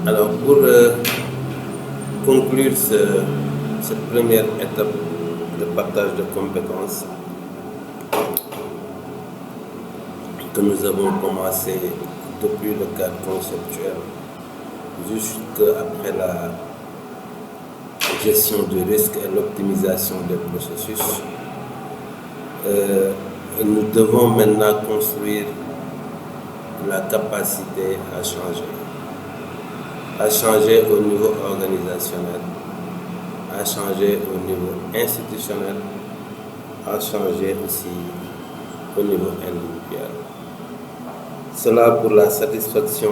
Alors, pour conclure cette première étape de partage de compétences que nous avons commencé depuis le cadre conceptuel jusqu'après la gestion du risque et l'optimisation des processus, nous devons maintenant construire la capacité à changer au niveau organisationnel, à changer au niveau institutionnel, à changer aussi au niveau individuel. Cela pour la satisfaction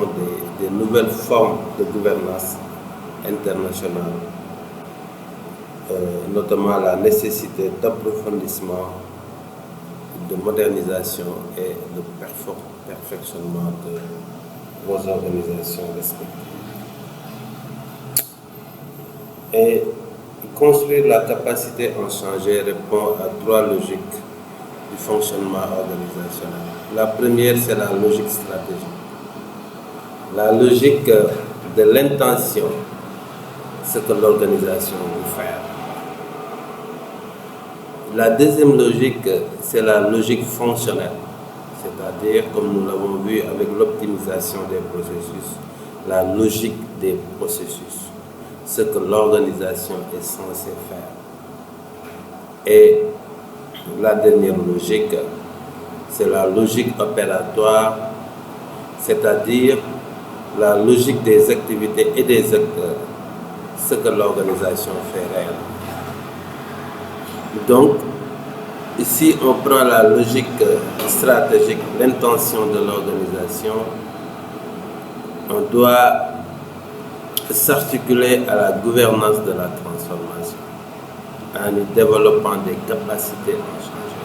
des nouvelles formes de gouvernance internationale, notamment la nécessité d'approfondissement, de modernisation et de perfectionnement de vos organisations respectives. Et construire la capacité à changer répond à 3 logiques du fonctionnement organisationnel. La première, c'est la logique stratégique. La logique de l'intention, ce que l'organisation veut faire. La deuxième logique, c'est la logique fonctionnelle, c'est-à-dire, comme nous l'avons vu avec l'optimisation des processus, la logique des processus, ce que l'organisation est censée faire. Et la dernière logique, c'est la logique opératoire, c'est-à-dire la logique des activités et des acteurs, ce que l'organisation fait réellement. Donc, ici, on prend la logique stratégique, l'intention de l'organisation. On doit s'articuler à la gouvernance de la transformation, en y développant des capacités à changer.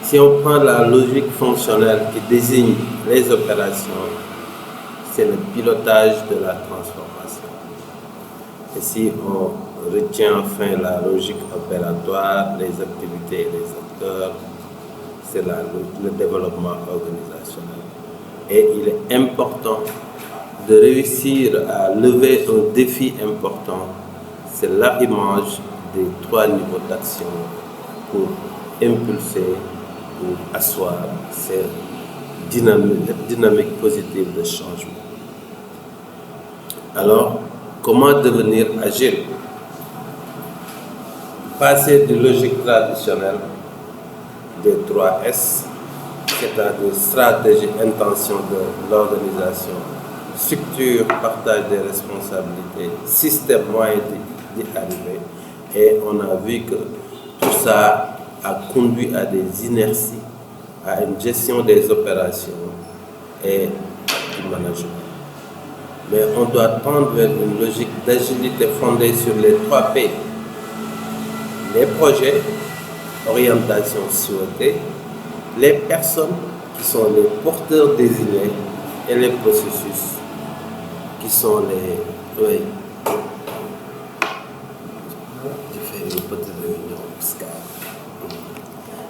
Si on prend la logique fonctionnelle qui désigne les opérations, c'est le pilotage de la transformation. Et si on retient enfin la logique opératoire, les activités et les acteurs, c'est le développement organisationnel. Et il est important de réussir à lever un défi important, c'est l'arrimage des 3 niveaux d'action pour impulser ou asseoir cette dynamique positive de changement. Alors, comment devenir agile? Passer de logique traditionnelle des 3 S, c'est-à-dire stratégie, intention de l'organisation, structure, partage des responsabilités, système, moyen d'y arriver. Et on a vu que tout ça a conduit à des inerties, à une gestion des opérations et du management. Mais on doit tendre vers une logique d'agilité fondée sur les 3 P. Les projets, orientation souhaitée, les personnes qui sont les porteurs désignés et les processus qui sont les... Oui. J'ai fait une petite réunion Skype.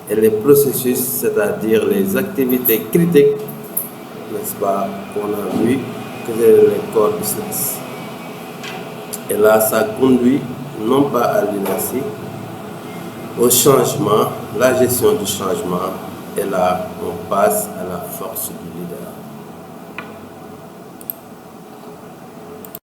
Et les processus, c'est-à-dire les activités critiques, n'est-ce pas, qu'on a vu que c'est les core business. Et là, ça conduit non pas à l'inertie, au changement, la gestion du changement, et là, on passe à la force du leadership.